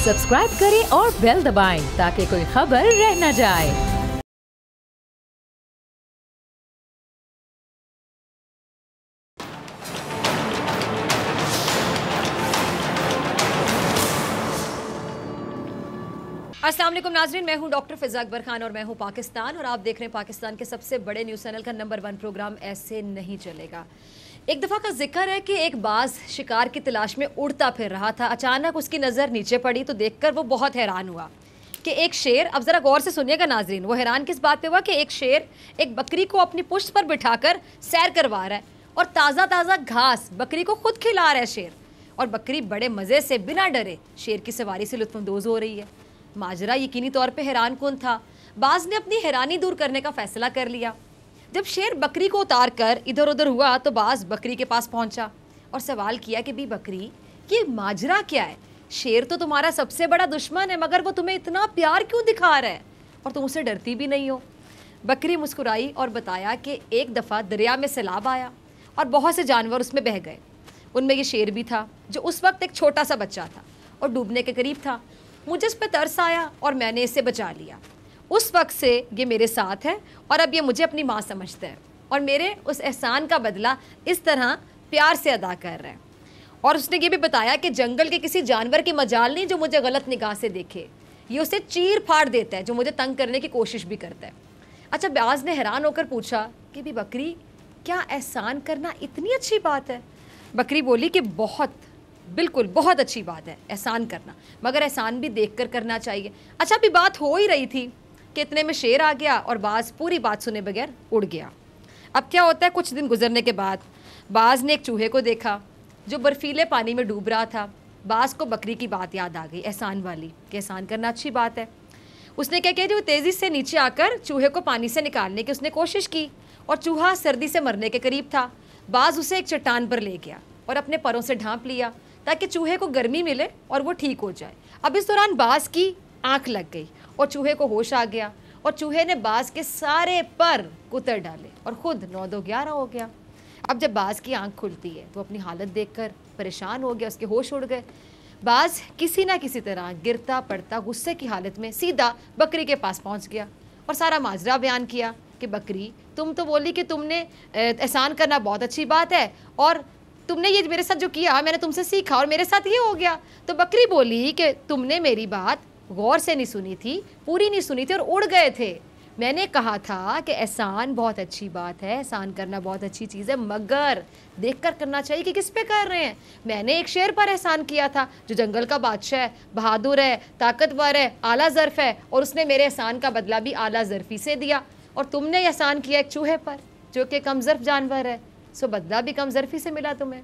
Subscribe करें और bell दबाएं ताकि कोई खबर रह न जाए। अस्सलाम वालेकुम नाज़रीन, मैं हूं डॉक्टर फ़िज़ा अकबर खान और मैं हूं पाकिस्तान और आप देख रहे हैं पाकिस्तान के सबसे बड़े न्यूज़ चैनल का नंबर 1 प्रोग्राम ऐसे नहीं चलेगा। एक दफ़ा का जिक्र है कि एक बाज शिकार की तलाश में उड़ता फिर रहा था। अचानक उसकी नज़र नीचे पड़ी तो देखकर वो बहुत हैरान हुआ कि एक शेर, अब ज़रा गौर से सुनिएगा नाज़रीन, वो हैरान किस बात पे हुआ कि एक शेर एक बकरी को अपनी पुश्त पर बिठाकर सैर करवा रहा है और ताज़ा ताज़ा घास बकरी को खुद खिला रहा है शेर, और बकरी बड़े मज़े से बिना डरे शेर की सवारी से लुत्फ़अंदोज़ हो रही है। माजरा यकीनी तौर पे हैरान कुन था। बाज ने अपनी हैरानी दूर करने का फैसला कर लिया। जब शेर बकरी को उतार कर इधर उधर हुआ तो बाज बकरी के पास पहुंचा और सवाल किया कि भी बकरी, ये माजरा क्या है? शेर तो तुम्हारा सबसे बड़ा दुश्मन है, मगर वो तुम्हें इतना प्यार क्यों दिखा रहा है और तुम उससे डरती भी नहीं हो? बकरी मुस्कुराई और बताया कि एक दफ़ा दरिया में सैलाब आया और बहुत से जानवर उसमें बह गए। उनमें ये शेर भी था जो उस वक्त एक छोटा सा बच्चा था और डूबने के करीब था। मुझे इस पर तरस आया और मैंने इसे बचा लिया। उस वक्त से ये मेरे साथ है और अब ये मुझे अपनी माँ समझता है और मेरे उस एहसान का बदला इस तरह प्यार से अदा कर रहा है। और उसने ये भी बताया कि जंगल के किसी जानवर की मजाल नहीं जो मुझे गलत निगाह से देखे, ये उसे चीर फाड़ देता है जो मुझे तंग करने की कोशिश भी करता है। अच्छा, बाज ने हैरान होकर पूछा कि भी बकरी, क्या एहसान करना इतनी अच्छी बात है? बकरी बोली कि बहुत, बिल्कुल बहुत अच्छी बात है एहसान करना, मगर एहसान भी देखकर करना चाहिए। अच्छा, अभी बात हो ही रही थी कि इतने में शेर आ गया और बाज पूरी बात सुने बगैर उड़ गया। अब क्या होता है, कुछ दिन गुजरने के बाद बाज ने एक चूहे को देखा जो बर्फीले पानी में डूब रहा था। बाज को बकरी की बात याद आ गई, एहसान वाली, कि एहसान करना अच्छी बात है। उसने क्या किया, जो तेज़ी से नीचे आकर चूहे को पानी से निकालने की उसने कोशिश की और चूहा सर्दी से मरने के करीब था। बाज उसे एक चट्टान पर ले गया और अपने परों से ढांप लिया ताकि चूहे को गर्मी मिले और वो ठीक हो जाए। अब इस दौरान बाज की आंख लग गई और चूहे को होश आ गया और चूहे ने बाज के सारे पर कुतर डाले और खुद 9-2-11 हो गया। अब जब बाज की आंख खुलती है तो अपनी हालत देखकर परेशान हो गया, उसके होश उड़ गए। बाज किसी ना किसी तरह गिरता पड़ता गुस्से की हालत में सीधा बकरी के पास पहुंच गया और सारा माजरा बयान किया कि बकरी, तुम तो बोली कि तुमने एहसान करना बहुत अच्छी बात है और तुमने ये मेरे साथ जो किया मैंने तुमसे सीखा और मेरे साथ ये हो गया। तो बकरी बोली कि तुमने मेरी बात गौर से नहीं सुनी थी, पूरी नहीं सुनी थी और उड़ गए थे। मैंने कहा था कि एहसान बहुत अच्छी बात है, एहसान करना बहुत अच्छी चीज़ है, मगर देखकर करना चाहिए कि किस पे कर रहे हैं। मैंने एक शेर पर एहसान किया था जो जंगल का बादशाह है, बहादुर है, ताकतवर है, आला ज़र्फ़ है और उसने मेरे एहसान का बदला भी आला ज़र्फ़ी से दिया। और तुमने एहसान किया एक चूहे पर जो कि कम ज़र्फ़ जानवर है, सो बदला भी कम ज़र्फ़ी से मिला तुम्हें।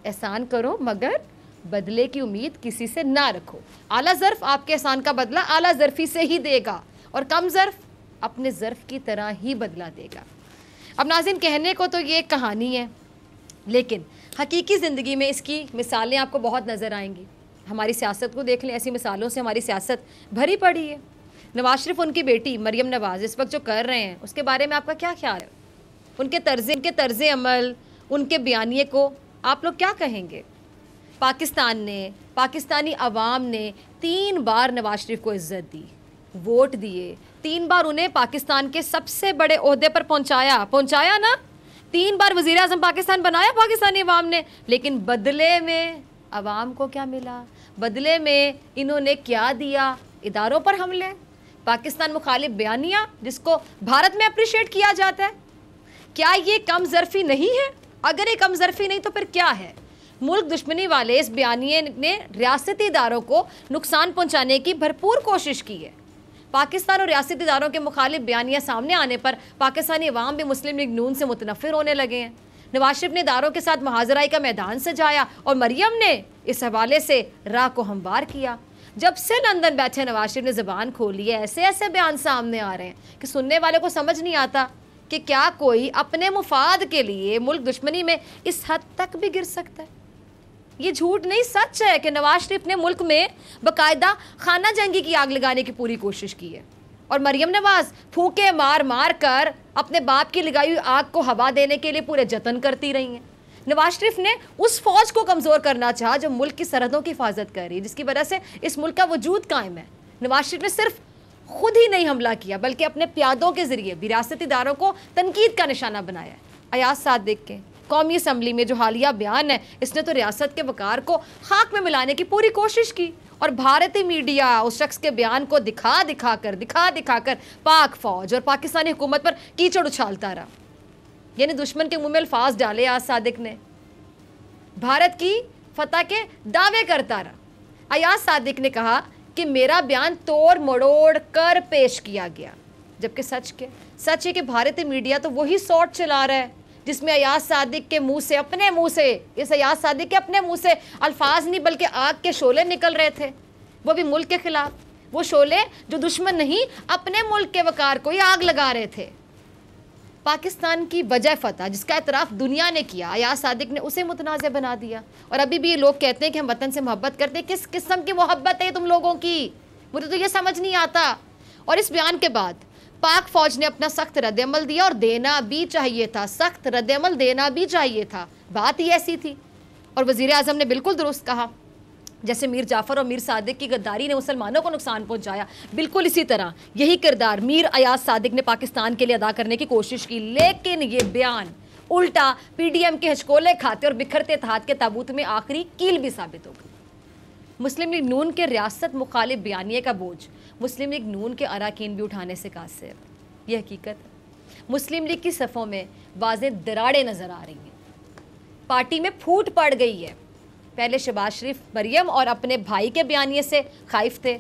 एहसान करो मगर बदले की उम्मीद किसी से ना रखो। आला ज़र्फ़ आपके एहसान का बदला आला ज़र्फ़ी से ही देगा और कम ज़र्फ़ अपने ज़र्फ़ की तरह ही बदला देगा। अब नाज़रीन, कहने को तो ये कहानी है, लेकिन हकीकी ज़िंदगी में इसकी मिसालें आपको बहुत नज़र आएंगी। हमारी सियासत को देख लें, ऐसी मिसालों से हमारी सियासत भरी पड़ी है। नवाज शरीफ, उनकी बेटी मरियम नवाज़ इस वक्त जो कर रहे हैं उसके बारे में आपका क्या ख्याल है? उनके तर्ज़े अमल, उनके बयानिए को आप लोग क्या कहेंगे? पाकिस्तान ने, पाकिस्तानी अवाम ने 3 बार नवाज शरीफ को इज़्ज़त दी, वोट दिए, 3 बार उन्हें पाकिस्तान के सबसे बड़े ओहदे पर पहुंचाया ना। 3 बार वज़ीर आज़म पाकिस्तान बनाया पाकिस्तानी अवाम ने, लेकिन बदले में अवाम को क्या मिला? बदले में इन्होंने क्या दिया? इदारों पर हमले, पाकिस्तान मुखालिफ बयानिया जिसको भारत में अप्रिशिएट किया जाता है। क्या ये कम ज़र्फ़ी नहीं है? अगर ये कम ज़र्फ़ी नहीं तो फिर क्या है? मुल्क दुश्मनी वाले इस बयानिए ने रियासती इदारों को नुकसान पहुंचाने की भरपूर कोशिश की है। पाकिस्तान और रियासती इदारों के मुखालिफ बयानिया सामने आने पर पाकिस्तानी अवाम भी मुस्लिम लीग नून से मुतनफ़िर होने लगे हैं। नवाज शरीफ ने इदारों के साथ मुहाज़राई का मैदान सजाया और मरियम ने इस हवाले से राह को हमवार किया। जब से लंदन बैठे नवाज शरीफ ने ज़बान खोली है, ऐसे ऐसे बयान सामने आ रहे हैं कि सुनने वाले को समझ नहीं आता कि क्या कोई अपने मुफाद के लिए मुल्क दुश्मनी में इस हद तक भी गिर सकता है। ये झूठ नहीं, सच है कि नवाज शरीफ ने मुल्क में बाकायदा खाना जंगी की आग लगाने की पूरी कोशिश की है और मरियम नवाज फूके मार मार कर अपने बाप की लगाई हुई आग को हवा देने के लिए पूरे जतन करती रही हैं। नवाज शरीफ ने उस फौज को कमज़ोर करना चाहा जो मुल्क की सरहदों की हिफाजत कर रही है, जिसकी वजह से इस मुल्क का वजूद कायम है। नवाज शरीफ ने सिर्फ खुद ही नहीं हमला किया बल्कि अपने प्यादों के जरिए भी रियासती इदारों को तनकीद का निशाना बनाया है। अयाज सादिक के कौमी असम्बली में जो हालिया बयान है, इसने तो रियासत के वकार को खाक में मिलाने की पूरी कोशिश की और भारतीय मीडिया उस शख्स के बयान को दिखा दिखा कर पाक फौज और पाकिस्तानी हुकूमत पर कीचड़ उछालता रहा। यानी दुश्मन के मुंह में अल्फाज डाले अयाज सादिक ने, भारत की फतह के दावे करता रहा। अयाज सादिक ने कहा कि मेरा बयान तोड़ मरोड़ कर पेश किया गया, जबकि सच है कि भारतीय मीडिया तो वही सॉर्ट चला रहा है जिसमें अयाज सादिक के मुंह से इस अयाज सादिक के अपने मुंह से अल्फाज नहीं बल्कि आग के शोले निकल रहे थे, वो भी मुल्क के खिलाफ। वो शोले जो दुश्मन नहीं अपने मुल्क के वकार को ही आग लगा रहे थे। पाकिस्तान की वजह फतह जिसका एतराफ़ दुनिया ने किया, अयाज सादिक ने उसे मुतनाज़ बना दिया। और अभी भी ये लोग कहते हैं कि हम वतन से मोहब्बत करते हैं। किस किस्म की मोहब्बत है तुम लोगों की, मुझे तो ये समझ नहीं आता। और इस बयान के बाद पाक फ़ौज ने अपना सख्त रद्दअमल दिया और देना भी चाहिए था, सख्त रद्दअमल देना भी चाहिए था। बात ही ऐसी थी। और वज़ीर आज़म ने बिल्कुल दुरुस्त कहा, जैसे मीर जाफ़र और मीर सादिक की गद्दारी ने मुसलमानों को नुकसान पहुंचाया, बिल्कुल इसी तरह यही किरदार मीर अयाज सादिक ने पाकिस्तान के लिए अदा करने की कोशिश की। लेकिन ये बयान उल्टा PDM के हचकोले खाते और बिखरते इत्तेहाद के ताबूत में आखिरी कील भी साबित हो गई। मुस्लिम लीग नून के रियासत मुखालिफ बयानिए का बोझ मुस्लिम लीग नून के अरकान भी उठाने से कासिर है। यह हकीकत है। मुस्लिम लीग की सफ़ों में वाज़ेह दरारें नज़र आ रही हैं, पार्टी में फूट पड़ गई है। पहले शहबाज शरीफ मरियम और अपने भाई के बयानिए से खाइफ थे,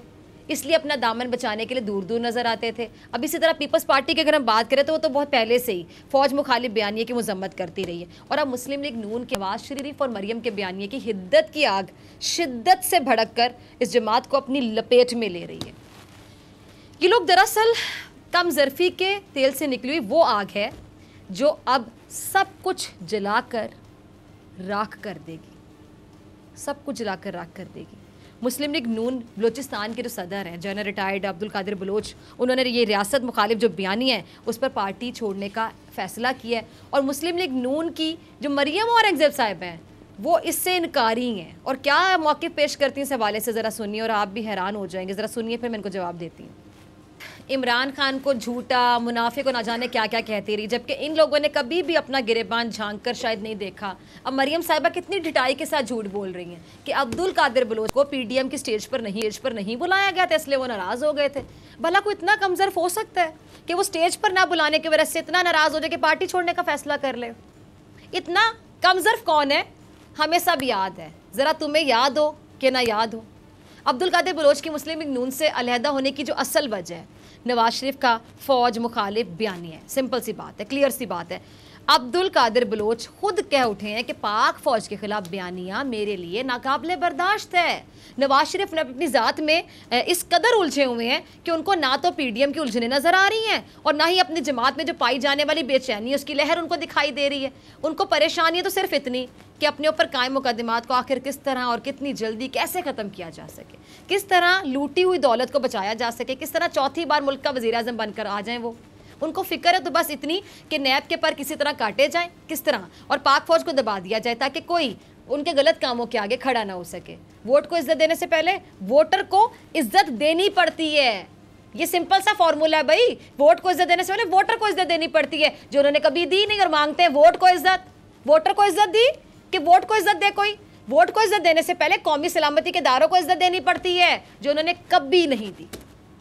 इसलिए अपना दामन बचाने के लिए दूर दूर नज़र आते थे। अब इसी तरह पीपल्स पार्टी की अगर हम बात करें तो वो तो बहुत पहले से ही फ़ौज मुखालिफ बयानिए की मजम्मत करती रही है। और अब मुस्लिम लीग नून के नवाज शरीफ और मरियम के बयानिए की हिद्दत की आग शिद्दत से भड़क कर इस जमात को अपनी लपेट में ले रही है। ये लोग दरअसल कम ज़रफ़ी के तेल से निकली हुई वो आग है जो अब सब कुछ जलाकर राख कर देगी, सब कुछ जलाकर राख कर देगी। मुस्लिम लीग नून बलूचिस्तान के जो सदर हैं जनरल रिटायर्ड अब्दुल कादिर बलोच, उन्होंने ये रियासत मुखालिफ जो बयानी है उस पर पार्टी छोड़ने का फ़ैसला किया है। और मुस्लिम लीग नून की जो मरियम और औरंगज़ेब साहिब हैं वो इससे इनकारी हैं और क्या मौक़िफ़ पेश करती हैं इस हवाले से ज़रा सुनिए और आप भी हैरान हो जाएंगे। ज़रा सुनिए फिर मैं इनको जवाब देती हूँ। इमरान खान को झूठा, मुनाफिक को ना जाने क्या क्या कहती रही, जबकि इन लोगों ने कभी भी अपना गिरेबान झांक कर शायद नहीं देखा। अब मरियम साहिबा कितनी ढिठाई के साथ झूठ बोल रही हैं कि अब्दुल कादिर बलोच को PDM की स्टेज पर नहीं बुलाया गया था, इसलिए वो नाराज़ हो गए थे। भला कोई इतना कमज़र्फ हो सकता है कि वो स्टेज पर ना बुलाने की वजह से इतना नाराज़ हो जाए कि पार्टी छोड़ने का फैसला कर ले? इतना कमज़र्फ कौन है हमें सब याद है, ज़रा तुम्हें याद हो कि ना याद हो। अब्दुल कादिर बलोच की मुस्लिम लीग नून से अलहदा होने की जो असल वजह है नवाज शरीफ का फ़ौज मुखालिफ बयानी है। सिंपल सी बात है, क्लियर सी बात है। अब्दुल कादिर बलोच खुद कह उठे हैं कि पाक फ़ौज के ख़िलाफ़ बयानियाँ मेरे लिए नाकाबिले बर्दाश्त है। नवाज शरीफ ने अपनी ज़ात में इस कदर उलझे हुए हैं कि उनको ना तो PDM की उलझने नज़र आ रही हैं और ना ही अपनी जमात में जो पाई जाने वाली बेचैनी उसकी लहर उनको दिखाई दे रही है। उनको परेशानी है तो सिर्फ इतनी कि अपने ऊपर कायम मुकदमात को आखिर किस तरह और कितनी जल्दी कैसे ख़त्म किया जा सके, किस तरह लूटी हुई दौलत को बचाया जा सके, किस तरह चौथी बार मुल्क का वज़ीर आज़म बनकर आ जाएँ। वो उनको फ़िक्र है तो बस इतनी कि नैब के पर किसी तरह काटे जाएं, किस तरह, और पाक फ़ौज को दबा दिया जाए ताकि कोई उनके गलत कामों के आगे खड़ा ना हो सके। वोट को इज्जत देने से पहले वोटर को इज्जत देनी पड़ती है। ये सिंपल सा फॉर्मूला है भाई। वोट को इज्जत देने से पहले वोटर को इज्जत देनी पड़ती है, जो उन्होंने कभी दी नहीं और मांगते हैं वोट को इज्जत। वोटर को इज्जत दी कि वोट को इज्जत दे कोई? वोट को इज्जत देने से पहले कौमी सलामती के दायरों को इज्जत देनी पड़ती है, जो उन्होंने कभी नहीं दी।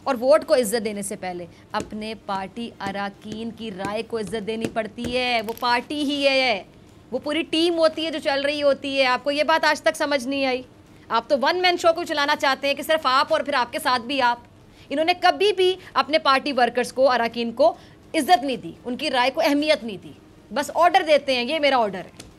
और वोट को इज्जत देने से पहले अपने पार्टी अरकान की राय को इज्जत देनी पड़ती है। वो पार्टी ही है, वो पूरी टीम होती है जो चल रही होती है। आपको ये बात आज तक समझ नहीं आई? आप तो वन मैन शो को चलाना चाहते हैं कि सिर्फ आप और फिर आपके साथ भी आप। इन्होंने कभी भी अपने पार्टी वर्कर्स को, अरकान को इज्जत नहीं दी, उनकी राय को अहमियत नहीं दी। बस ऑर्डर देते हैं, ये मेरा ऑर्डर है।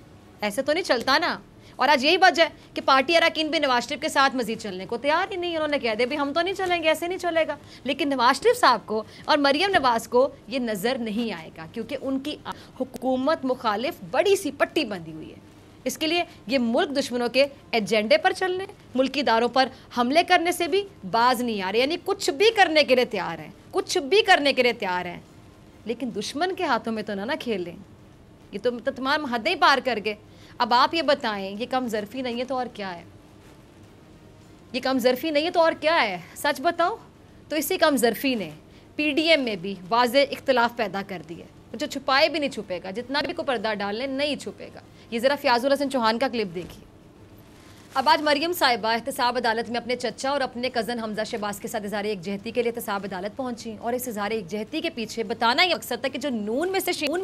ऐसे तो नहीं चलता ना। और आज यही वजह है कि पार्टी अरकान भी नवाज शरीफ के साथ मजीद चलने को तैयार ही नहीं। उन्होंने कह दिया भाई हम तो नहीं चलेंगे, ऐसे नहीं चलेगा। लेकिन नवाज शरीफ साहब को और मरियम नवाज को ये नज़र नहीं आएगा, क्योंकि उनकी हुकूमत मुखालिफ बड़ी सी पट्टी बंधी हुई है। इसके लिए ये मुल्क दुश्मनों के एजेंडे पर चलने, मुल्की इदारों पर हमले करने से भी बाज नहीं आ रहे। यानी कुछ भी करने के लिए तैयार हैं, कुछ भी करने के लिए तैयार हैं, लेकिन दुश्मन के हाथों में तो ना खेलें। ये तो तमाम हदें पार कर गए। अब आप ये बताएं, ये कम ज़र्फ़ी नहीं है तो और क्या है? ये कम ज़र्फ़ी नहीं है तो और क्या है? सच बताओ तो इसी कम ज़र्फ़ी ने पीडीएम में भी वाज़े इख्तिलाफ पैदा कर दिए। जो छुपाए भी नहीं छुपेगा, जितना भी को पर्दा डाल लें नहीं छुपेगा। ये ज़रा फ़याज़ुल हसन चौहान का क्लिप देखिए। अब आज मरियम साहिबा एहतसाब अदालत में अपने चचा और अपने कज़न हमजा शहबाज के साथ इज़हार एकजहती के लिए एहतसाब अदालत पहुंची और इस इज़हार एकजहती के पीछे बताना ये मकसद था कि जो नून में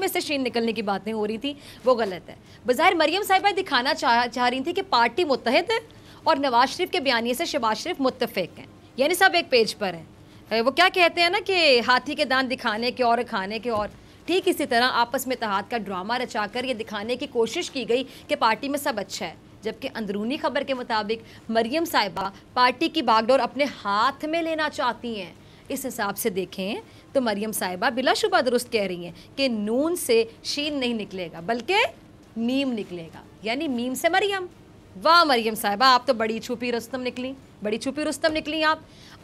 से शीन निकलने की बातें हो रही थी वो गलत है। बज़ाहिर मरियम साहिबा दिखाना चाह रही थी कि पार्टी मुत्तहिद है और नवाज शरीफ के बयानिए से शहबाज शरीफ मुत्तफिक हैं, यानी सब एक पेज पर हैं। वो क्या कहते हैं ना कि हाथी के दांत दिखाने के और खाने के और, ठीक इसी तरह आपस में इत्तेहाद का ड्रामा रचाकर ये दिखाने की कोशिश की गई कि पार्टी में सब अच्छा है, जबकि अंदरूनी खबर के मुताबिक मरियम साहिबा पार्टी की बागडोर अपने हाथ में लेना चाहती हैं। इस हिसाब से देखें तो मरियम साहिबा बिलाशुबा दुरुस्त कह रही हैं कि नून से शीन नहीं निकलेगा बल्कि मीम निकलेगा, यानी मीम से मरियम। वाह मरियम साहिबा, आप तो बड़ी छुपी रुस्तम निकली, बड़ी छुपी रुस्तम निकली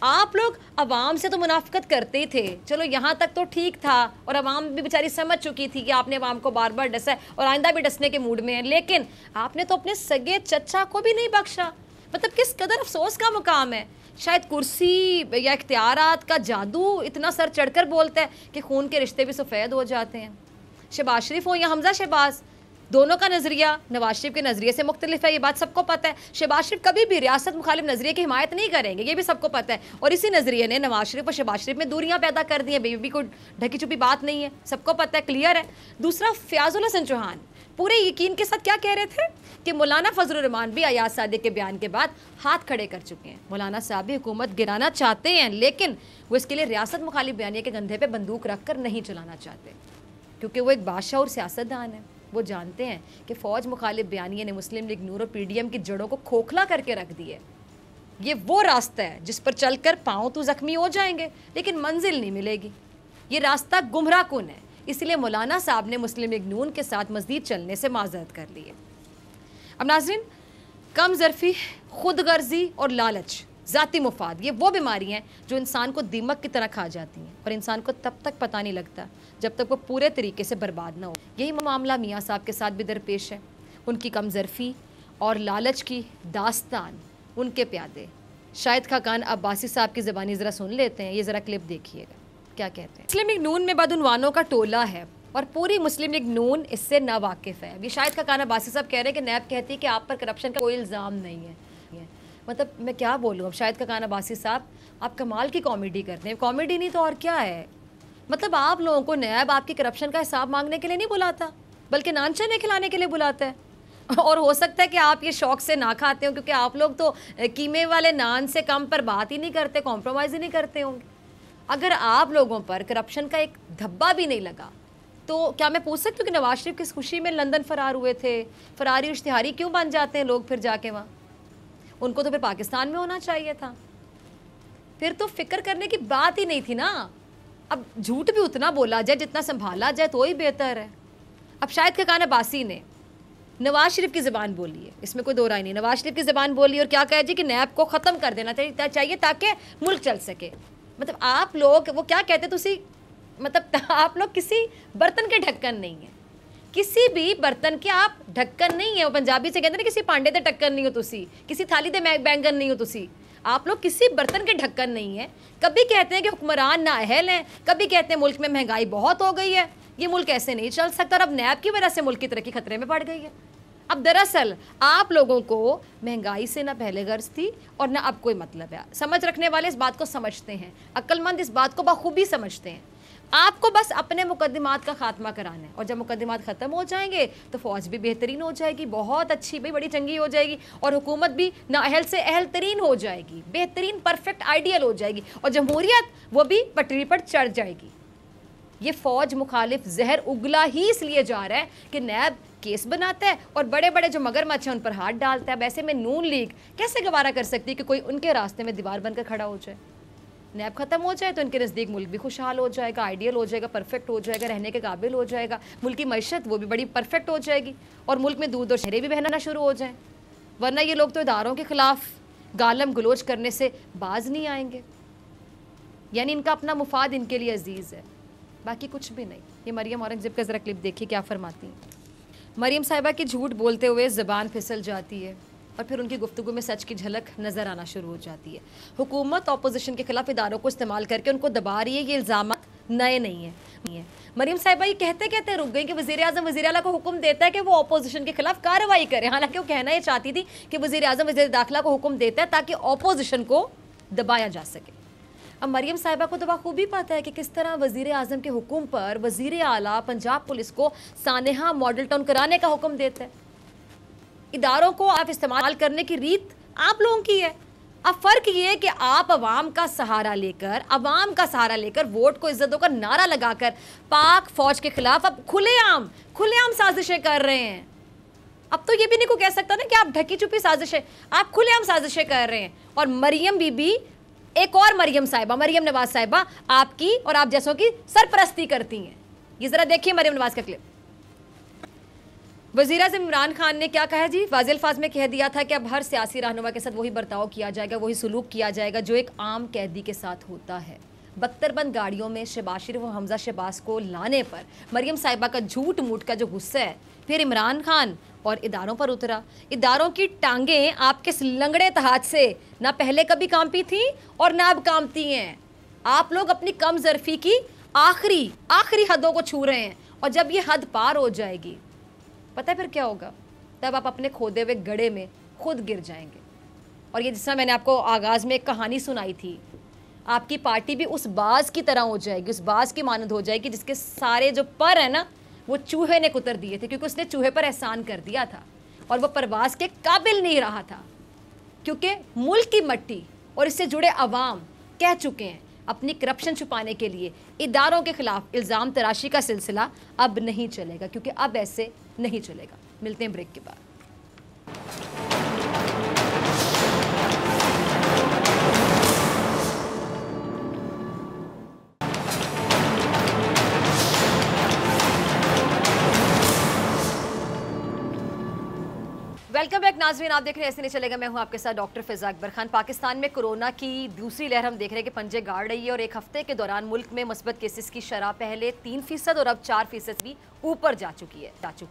आप लोग अवाम से तो मुनाफिकत करते ही थे, चलो यहाँ तक तो ठीक था और अवाम भी बेचारी समझ चुकी थी कि आपने अवाम को बार बार डसा है और आइंदा भी डसने के मूड में है, लेकिन आपने तो अपने सगे चचा को भी नहीं बख्शा। मतलब किस कदर अफसोस का मुकाम है। शायद कुर्सी या इख्तियारात का जादू इतना सर चढ़कर बोलता है कि खून के रिश्ते भी सफ़ेद हो जाते हैं। शहबाज शरीफ हो या हमजा शहबाज, दोनों का नज़रिया नवाज शरीफ के नज़रिए से मुख्तलिफ है, ये बात सबको पता है। शहबाज शरीफ कभी भी रियासत मुखालिफ नज़रिए की हिमायत नहीं करेंगे, ये भी सबको पता है। और इसी नज़रिए ने नवाज शरीफ और शहबाज शरीफ में दूरियां पैदा कर दी हैं, बेबी को ढकी छुपी बात नहीं है, सबको पता है, क्लियर है। दूसरा, फ़याज़ुल हसन चौहान पूरे यकीन के साथ क्या कह रहे थे कि मौलाना फजलुर रहमान भी अयाज सादिक के बयान के बाद हाथ खड़े कर चुके हैं। मौलाना साहब भी हुकूमत गिराना चाहते हैं, लेकिन वो इसके लिए रियासत मुखालिफ बयानिया के कंधे पर बंदूक रख कर नहीं चलाना चाहते, क्योंकि वो एक बादशाह और सियासतदान है। वो जानते हैं कि फ़ौज मुखालिफ बयानिए ने मुस्लिम लीग नूर और पीडीएम की जड़ों को खोखला करके रख दिए। ये वो रास्ता है जिस पर चलकर पाँव तो ज़ख्मी हो जाएंगे लेकिन मंजिल नहीं मिलेगी। ये रास्ता गुमराह कुन है, इसलिए मौलाना साहब ने मुस्लिम लीग नून के साथ मज़ीद चलने से माजरत कर ली है। अब नाज़रीन, कम ज़र्फ़ी, खुद गर्जी और लालच, ज़ाती मुफाद, ये वो बीमारी हैं जो इंसान को दीमक की तरह खा जाती हैं, पर इंसान को तब तक पता नहीं लगता जब तक वो पूरे तरीके से बर्बाद ना हो। यही मामला मियाँ साहब के साथ भी दरपेश है। उनकी कम ज़र्फ़ी और लालच की दास्तान उनके प्यादे शाहिद खाकान अब्बासी साहब की ज़बानी ज़रा सुन लेते हैं। ये ज़रा क्लिप देखिएगा क्या कहते हैं। मुस्लिम लीग नून में बदउनवानों का टोला है और पूरी मुस्लिम लीग नून इससे नावाकिफ़ है। अभी शाहिद खाकान अब्बासी साहब कह रहे हैं कि नैब कहती है कि आप पर करप्शन का कोई इल्ज़ाम नहीं है। मतलब मैं क्या बोलूँ, अब शाहिद खाकान अब्बासी साहब आप कमाल की कॉमेडी करते हैं। कॉमेडी नहीं तो और क्या है। मतलब आप लोगों को नैब आपकी करप्शन का हिसाब मांगने के लिए नहीं बुलाता, बल्कि नान चने खिलाने के लिए बुलाता है। और हो सकता है कि आप ये शौक़ से ना खाते हो, क्योंकि आप लोग तो कीमे वाले नान से कम पर बात ही नहीं करते, कॉम्प्रोमाइज़ ही नहीं करते होंगे। अगर आप लोगों पर करप्शन का एक धब्बा भी नहीं लगा तो क्या मैं पूछ सकती हूँ कि नवाज शरीफ किस खुशी में लंदन फ़रार हुए थे? फ़रारी इश्तिहारी क्यों बन जाते हैं लोग फिर जाके वहाँ? उनको तो फिर पाकिस्तान में होना चाहिए था, फिर तो फिक्र करने की बात ही नहीं थी ना। अब झूठ भी उतना बोला जाए जितना संभाला जाए तो ही बेहतर है। अब शाहिद खाकान अब्बासी ने नवाज शरीफ की ज़बान बोली है, इसमें कोई दो राय नहीं। नवाज शरीफ की ज़बान बोली और क्या कहे जी कि नैब को ख़त्म कर देना चाहिए ताकि मुल्क चल सके। मतलब आप लोग वो क्या कहते तुसी, मतलब आप लोग किसी बर्तन के ढक्कन नहीं है, किसी भी बर्तन के आप ढक्कन नहीं है। वो पंजाबी से कहते हैं ना, किसी पांडे दे ढक्कन नहीं हो तुसी, किसी थाली दे बैंगन नहीं हो तुसी। आप लोग किसी बर्तन के ढक्कन नहीं है। कभी कहते हैं कि हुक्मरान नाअहल हैं, कभी कहते हैं मुल्क में महंगाई बहुत हो गई है, ये मुल्क ऐसे नहीं चल सकता, और अब नैब की वजह से मुल्क की तरक्की खतरे में पड़ गई है। अब दरअसल आप लोगों को महंगाई से ना पहले गर्ज थी और ना अब कोई मतलब है। समझ रखने वाले इस बात को समझते हैं, अक्लमंद इस बात को बखूबी समझते हैं। आपको बस अपने मुकदमात का खात्मा कराना है, और जब मुकदमात ख़त्म हो जाएंगे तो फ़ौज भी बेहतरीन हो जाएगी, बहुत अच्छी भाई बड़ी चंगी हो जाएगी, और हुकूमत भी नाअहल से अहल तरीन हो जाएगी, बेहतरीन परफेक्ट आइडियल हो जाएगी, और जमहूरियत वो भी पटरी पर चढ़ जाएगी। ये फ़ौज मुखालिफ जहर उगला ही इसलिए जा रहा है कि नैब केस बनाता है और बड़े बड़े जो मगरमच्छ हैं उन पर हाथ डालता है। वैसे में नून लीग कैसे गवारा कर सकती है कि कोई उनके रास्ते में दीवार बनकर खड़ा हो जाए? नैब ख़त्म हो जाए तो इनके नज़दीक मुल्क भी खुशहाल हो जाएगा, आइडियल हो जाएगा, परफेक्ट हो जाएगा, रहने के काबिल हो जाएगा, मुल्क की मईशत वो भी बड़ी परफेक्ट हो जाएगी, और मुल्क में दूध और शहरें भी बहना शुरू हो जाएँ। वरना ये लोग तो इदारों के ख़िलाफ़ गालम गलोच करने से बाज नहीं आएंगे। यानी इनका अपना मुफाद इनके लिए अजीज़ है, बाकी कुछ भी नहीं। ये मरियम औरंगज़ेब का ज़रा क्लिप देखिए क्या फरमाती हैं। मरियम साहिबा की झूठ बोलते हुए ज़बान फिसल जाती है और फिर उनकी गुफ्तगू में सच की झलक नज़र आना शुरू हो जाती है। हुकूमत अपोजिशन के खिलाफ इदारों को इस्तेमाल करके उनको दबा रही है। ये इल्ज़ाम नए नहीं है। मरियम साहिबा ये कहते कहते रुक गई कि वज़ीर आज़म वज़ीर आला को हुक्म देता है कि वो अपोजिशन के खिलाफ कार्रवाई करे। हालांकि वो कहना ये चाहती थी कि वज़ीर आज़म वज़ीर दाखिला को हुक्म देता है ताकि अपोजिशन को दबाया जा सके। अब मरियम साहिबा को तो बखूबी पता है कि किस तरह वज़ीर आज़म के हुक्म पर वज़ीर आला पंजाब पुलिस को सानेहा मॉडल टाउन कराने का हुक्म देता है। इदारों को आप इस्तेमाल करने की रीत आप लोगों की है। अब फ़र्क ये है कि आप अवाम का सहारा लेकर वोट को इज्जत होकर नारा लगाकर पाक फौज के खिलाफ अब खुलेआम साजिशें कर रहे हैं। अब तो ये भी नहीं को कह सकता ना कि आप ढकी छुपी साजिशें, आप खुलेआम साजिशें कर रहे हैं। और मरियम बीबी, एक और मरियम साहिबा, मरियम नवाज साहिबा आपकी और आप जैसों की सरपरस्ती करती हैं। ये जरा देखिए मरियम नवाज का क्लिप। वज़ीर आज़म इमरान खान ने क्या कहा जी? वाज़ेह अल्फाज में कह दिया था कि अब हर सियासी रहनुमा के साथ वही बर्ताव किया जाएगा, वही सलूक किया जाएगा जो एक आम कैदी के साथ होता है। बख्तरबंद गाड़ियों में शहबाज शरीफ और हमजा शहबाज को लाने पर मरियम साहिबा का झूठ मूठ का जो गुस्सा है फिर इमरान खान और इदारों पर उतरा। इदारों की टांगें आपके लंगड़े तहाज से ना पहले कभी कांपी थी और ना अब कांपती हैं। आप लोग अपनी कम ज़र्फ़ी की आखिरी हदों को छू रहे हैं और जब ये हद पार हो जाएगी पता है फिर क्या होगा? तब आप अपने खोदे हुए गड्ढे में खुद गिर जाएंगे। और ये जिसमें मैंने आपको आगाज़ में एक कहानी सुनाई थी, आपकी पार्टी भी उस बाज की तरह हो जाएगी, उस बाज की मानद हो जाएगी जिसके सारे जो पर है ना वो चूहे ने कुतर दिए थे, क्योंकि उसने चूहे पर एहसान कर दिया था और वो परवाज़ के काबिल नहीं रहा था। क्योंकि मुल्क की मट्टी और इससे जुड़े अवाम कह चुके हैं अपनी करप्शन छुपाने के लिए इदारों के खिलाफ इल्ज़ाम तराशी का सिलसिला अब नहीं चलेगा, क्योंकि अब ऐसे नहीं चलेगा। मिलते हैं ब्रेक के बाद। वेलकम बैक नाज़रीन, आप देख रहे हैं ऐसे नहीं चलेगा। मैं हूं आपके साथ डॉक्टर फ़िज़ा अकबर खान। पाकिस्तान में कोरोना की दूसरी लहर हम देख रहे हैं कि पंजे गाड़ रही है और एक हफ्ते के दौरान मुल्क में मुस्बत केसेस की शरह पहले 3% और अब 4% भी ऊपर जा चुकी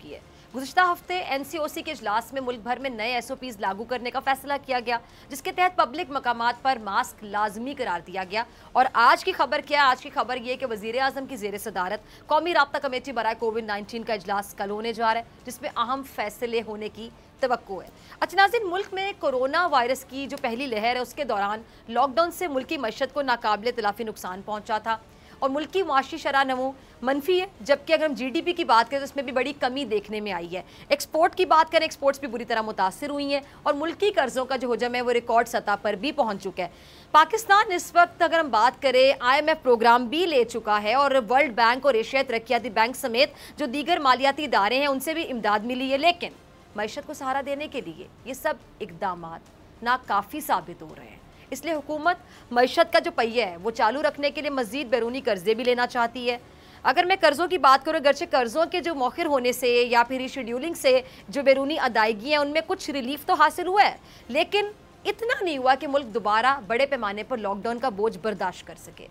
है। गुज़िश्ता हफ्ते NCOC के इजलास में मुल्क भर में नए SOPs लागू करने का फैसला किया गया, जिसके तहत पब्लिक मकामात पर मास्क लाजमी करार दिया गया। और आज की खबर क्या है? आज की खबर ये कि वज़ीर आज़म की ज़ेर सदारत कौमी राब्ता कमेटी बराए कोविड-19 का इजलास कल होने जा रहा है, जिसमें अहम फैसले होने की तवक्को है। अच्छा नाज़रीन, मुल्क में कोरोना वायरस की जो पहली लहर है उसके दौरान लॉकडाउन से मुल्की मईशत को नाकाबिले तलाफी नुकसान पहुंचा था और मुल्की मुआशी शरह नमो मनफी है, जबकि अगर हम GDP की बात करें तो उसमें भी बड़ी कमी देखने में आई है। एक्सपोर्ट की बात करें, एक्सपोर्ट्स भी बुरी तरह मुतासिर हुई हैं और मुल्की कर्जों का जो हजम है वो रिकॉर्ड सतह पर भी पहुंच चुका है। पाकिस्तान इस वक्त अगर हम बात करें IMF प्रोग्राम भी ले चुका है और वर्ल्ड बैंक और एशियाई तरक्याती बैंक समेत जो दीगर मालियाती इदारे हैं उनसे भी इमदाद मिली है, लेकिन मईशत को सहारा देने के लिए ये सब इक़दामात नाकाफ़ी साबित हो रहे हैं। इसलिए हुकूमत मईशत का जो पहिया है वो चालू रखने के लिए मज़ीद बैरूनी कर्जे भी लेना चाहती है। अगर मैं कर्ज़ों की बात करूँ, अगरचे कर्ज़ों के जो मौखिर होने से या फिर रीशेड्यूलिंग से जो बैरूनी अदायगी हैं उनमें कुछ रिलीफ तो हासिल हुआ है, लेकिन इतना नहीं हुआ कि मुल्क दोबारा बड़े पैमाने पर लॉकडाउन का बोझ बर्दाश्त कर सके।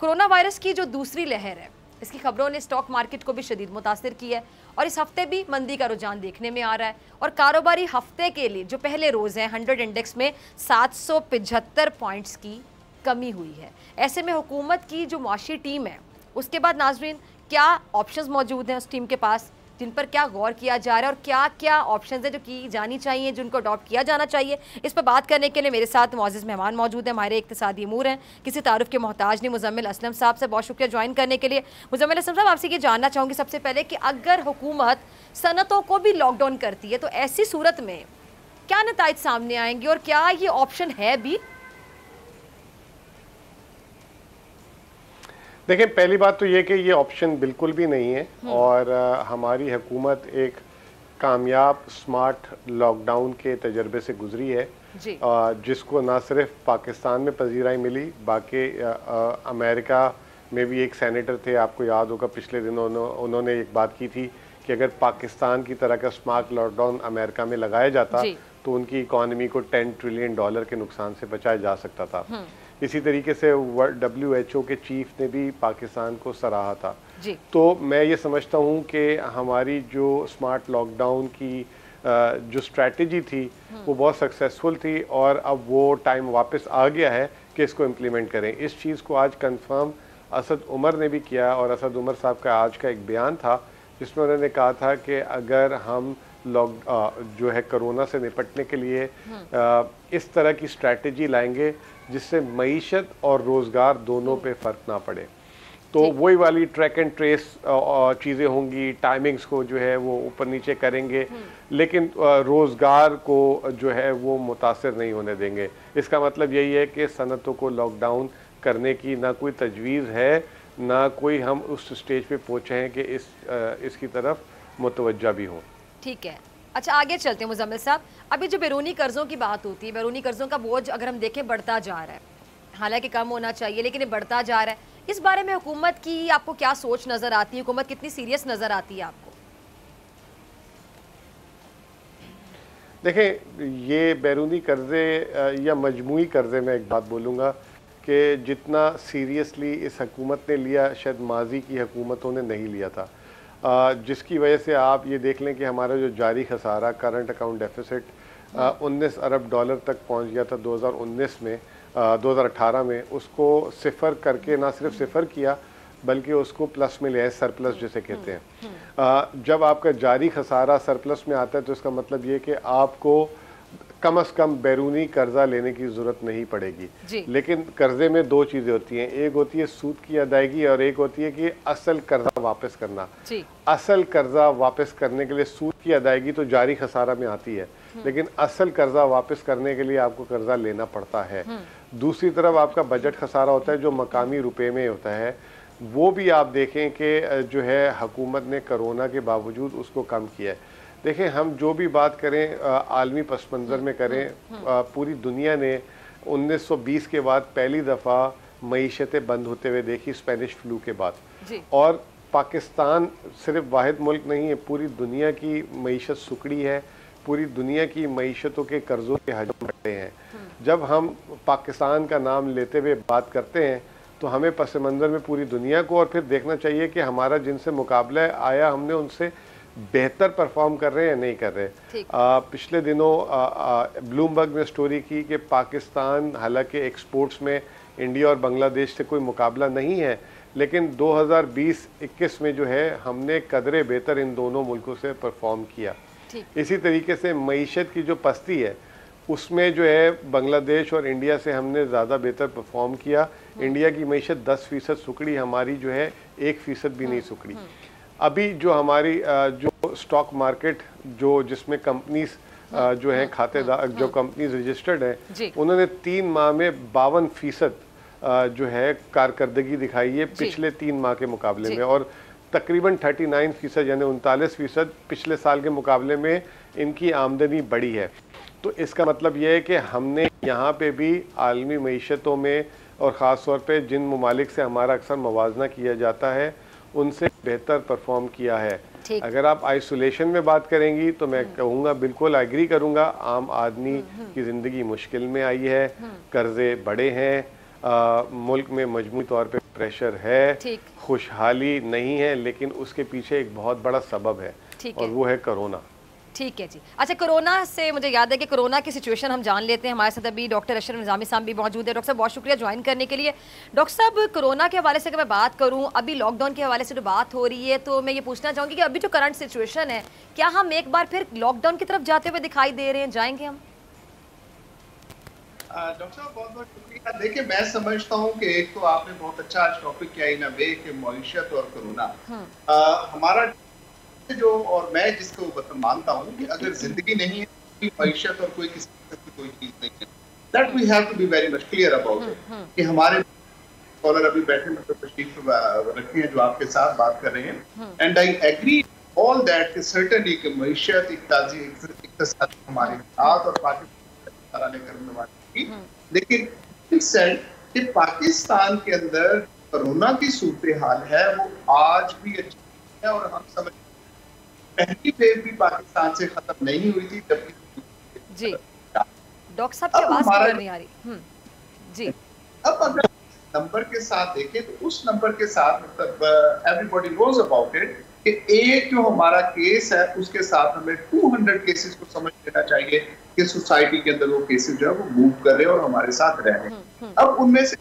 कोरोना वायरस की जो दूसरी लहर है इसकी खबरों ने स्टॉक मार्केट को भी शदीद मुतासिर किया है और इस हफ्ते भी मंदी का रुझान देखने में आ रहा है और कारोबारी हफ्ते के लिए जो पहले रोज़ हैं 100 इंडेक्स में 775 पॉइंट्स की कमी हुई है। ऐसे में हुकूमत की जो मुआशी टीम है उसके बाद नाज़रीन क्या ऑप्शंस मौजूद हैं उस टीम के पास, जिन पर क्या गौर किया जा रहा है और क्या क्या ऑप्शंस हैं जो की जानी चाहिए, जिनको अडॉप्ट किया जाना चाहिए, इस पर बात करने के लिए मेरे साथ मुअज़्ज़िज़ मेहमान मौजूद हैं। हमारे इक़्तिसादी अमूर हैं, किसी तारुफ के मोहताज नहीं, मुज़म्मिल असलम साहब से बहुत शुक्रिया ज्वाइन करने के लिए। मुज़म्मिल असलम साहब, आपसे ये जानना चाहूँगी सबसे पहले कि अगर हुकूमत सनतों को भी लॉकडाउन करती है तो ऐसी सूरत में क्या नताइज सामने आएंगे और क्या ये ऑप्शन है भी? देखें, पहली बात तो ये कि ये ऑप्शन बिल्कुल भी नहीं है और हमारी हुकूमत एक कामयाब स्मार्ट लॉकडाउन के तजर्बे से गुजरी है जिसको ना सिर्फ पाकिस्तान में पजीराई मिली, बाकी अमेरिका में भी एक सेनेटर थे, आपको याद होगा पिछले दिनों उन्होंने एक बात की थी कि अगर पाकिस्तान की तरह का स्मार्ट लॉकडाउन अमेरिका में लगाया जाता तो उनकी इकॉनमी को $10 ट्रिलियन के नुकसान से बचाया जा सकता था। इसी तरीके से WHO के चीफ ने भी पाकिस्तान को सराहा था। तो मैं ये समझता हूँ कि हमारी जो स्मार्ट लॉकडाउन की जो स्ट्रैटेजी थी वो बहुत सक्सेसफुल थी और अब वो टाइम वापस आ गया है कि इसको इम्प्लीमेंट करें। इस चीज़ को आज कंफर्म असद उमर ने भी किया और असद उमर साहब का आज का एक बयान था जिसमें उन्होंने कहा था कि अगर हम जो है कोरोना से निपटने के लिए इस तरह की स्ट्रैटेजी लाएंगे जिससे मईशत और रोज़गार दोनों पे फ़र्क ना पड़े, तो वही वाली ट्रैक एंड ट्रेस चीज़ें होंगी, टाइमिंग्स को जो है वो ऊपर नीचे करेंगे, लेकिन रोज़गार को जो है वो मुतासर नहीं होने देंगे। इसका मतलब यही है कि सनतों को लॉकडाउन करने की ना कोई तजवीज़ है, ना कोई हम उस स्टेज पे पहुँचे हैं कि इसकी तरफ मुतवज्जा भी हों। ठीक है, अच्छा आगे चलते हैं मुजम्मिल साहब। अभी जो बैरूनी कर्ज़ों की बात होती है, बैरूनी कर्ज़ों का बोझ अगर हम देखें बढ़ता जा रहा है, हालांकि कम होना चाहिए लेकिन ये बढ़ता जा रहा है। इस बारे में हुकूमत की आपको क्या सोच नज़र आती है? हुकूमत कितनी सीरियस नज़र आती है आपको? देखें, ये बैरूनी कर्ज़े या मजमूई कर्ज़े में एक बात बोलूँगा कि जितना सीरियसली इस हुकूमत ने लिया शायद माजी की हुकूमतों ने नहीं लिया था, जिसकी वजह से आप ये देख लें कि हमारा जो जारी खसारा करंट अकाउंट डेफिसिट 19 अरब डॉलर तक पहुंच गया था 2019 में, 2018 में उसको सिफर करके ना सिर्फ सिफर किया बल्कि उसको प्लस में ले आए, सरप्लस जिसे कहते हैं। जब आपका जारी खसारा सरप्लस में आता है तो इसका मतलब ये कि आपको कम से कम बैरूनी कर्जा लेने की ज़रूरत नहीं पड़ेगी। लेकिन कर्जे में दो चीज़ें होती हैं, एक होती है सूद की अदायगी और एक होती है कि असल कर्जा वापस करना। असल कर्जा वापस करने के लिए सूद की अदायगी तो जारी खसारा में आती है, लेकिन असल कर्जा वापस करने के लिए आपको कर्जा लेना पड़ता है। दूसरी तरफ आपका बजट खसारा होता है जो मकामी रुपए में होता है, वो भी आप देखें कि जो है हुकूमत ने कोरोना के बावजूद उसको कम किया है। देखें, हम जो भी बात करें आलमी पस मंज़र में करें, पूरी दुनिया ने 1920 के बाद पहली दफ़ा मईशतें बंद होते हुए देखी स्पेनिश फ्लू के बाद, और पाकिस्तान सिर्फ वाहिद मुल्क नहीं है, पूरी दुनिया की मईशत सुकड़ी है, पूरी दुनिया की मईशतों के कर्ज़ों के हजम बढ़े हैं। जब हम पाकिस्तान का नाम लेते हुए बात करते हैं तो हमें पस मंज़र में पूरी दुनिया को और फिर देखना चाहिए कि हमारा जिनसे मुकाबला आया हमने उनसे बेहतर परफॉर्म कर रहे हैं या नहीं कर रहे। पिछले दिनों ब्लूमबर्ग ने स्टोरी की कि पाकिस्तान हालांकि एक्सपोर्ट्स में इंडिया और बांग्लादेश से कोई मुकाबला नहीं है, लेकिन 2020-21 में जो है हमने कदरे बेहतर इन दोनों मुल्कों से परफॉर्म किया। इसी तरीके से मईशत की जो पस्ती है उसमें जो है बांग्लादेश और इंडिया से हमने ज़्यादा बेहतर परफॉर्म किया। इंडिया की मईशत 10% सुकड़ी, हमारी जो है 1% भी नहीं सुकड़ी। अभी जो हमारी जो स्टॉक मार्केट जो जिसमें कंपनीज जो हैं खातेदार जो कंपनीज रजिस्टर्ड हैं, उन्होंने 3 माह में 52% जो है कारकर्दगी दिखाई है पिछले 3 माह के मुकाबले में, और तकरीबन 39% यानी 39% पिछले साल के मुकाबले में इनकी आमदनी बढ़ी है। तो इसका मतलब यह है कि हमने यहाँ पे भी आलमी मईशतों में और ख़ास तौर पे जिन ममालिक से हमारा अक्सर मुवाजना किया जाता है उनसे बेहतर परफॉर्म किया है। अगर आप आइसोलेशन में बात करेंगी तो मैं कहूँगा, बिल्कुल एग्री करूँगा, आम आदमी की ज़िंदगी मुश्किल में आई है, कर्जे बड़े हैं, मुल्क में मजमूई तौर पे प्रेशर है, खुशहाली नहीं है, लेकिन उसके पीछे एक बहुत बड़ा सबब है और वो है कोरोना। ठीक है जी। अच्छा, कोरोना से मुझे याद है कि कोरोना की सिचुएशन हम जान लेते हैं। हमारे साथ अभी डॉक्टर अशरफ निज़ामी साहब भी मौजूद है। डॉक्टर साहब बहुत शुक्रिया ज्वाइन करने के लिए। डॉक्टर साहब, कोरोना के हवाले से अगर मैं बात करूं, अभी लॉकडाउन के हवाले से जो बात हो रही है, तो मैं ये पूछना चाहूँगी कि अभी जो करंट सिचुएशन है, क्या हम एक बार फिर लॉकडाउन की तरफ जाते हुए दिखाई दे रहे हैं? जाएंगे हम? डॉक्टर साहब बहुत बहुत शुक्रिया। देखिए, मैं समझता हूँ कि एक तो आपने बहुत अच्छा आज टॉपिक किया इन अ वे कि मईशत और कोरोना हमारा जो, और मैं जिसको मानता हूँ कि अगर जिंदगी नहीं है कोई मईशत और कोई किसी की कोई चीज नहीं है। That we have to be very much clear about it कि हमारे स्कॉलर अभी बैठे मतलब तशरीफ रखे हैं जो आपके साथ बात कर रहे हैं, and I agree all that कि सर्टेनली कि मईशत इक़्तिसाद हमारे हाथ और पाकिस्तान ने करने वाली थी, लेकिन सेड कि पाकिस्तान के अंदर कोरोना की सूरत हाल है वो आज भी अच्छी है, और हम समझ पहली वेव भी पाकिस्तान से खत्म नहीं हुई थी जबकि जी डॉक्टर साहब की आवाज क्लियर नहीं आ रही। जी, अब अगर नंबर के साथ देखें तो उस नंबर के साथ मतलब एवरीबॉडी नोज अबाउट इट कि एक जो हमारा केस है उसके साथ हमें 200 केसेस को समझ लेना चाहिए कि सोसाइटी के अंदर वो केसेस जो है वो मूव कर रहे हैं और हमारे साथ रह रहे हैं। अब उनमें से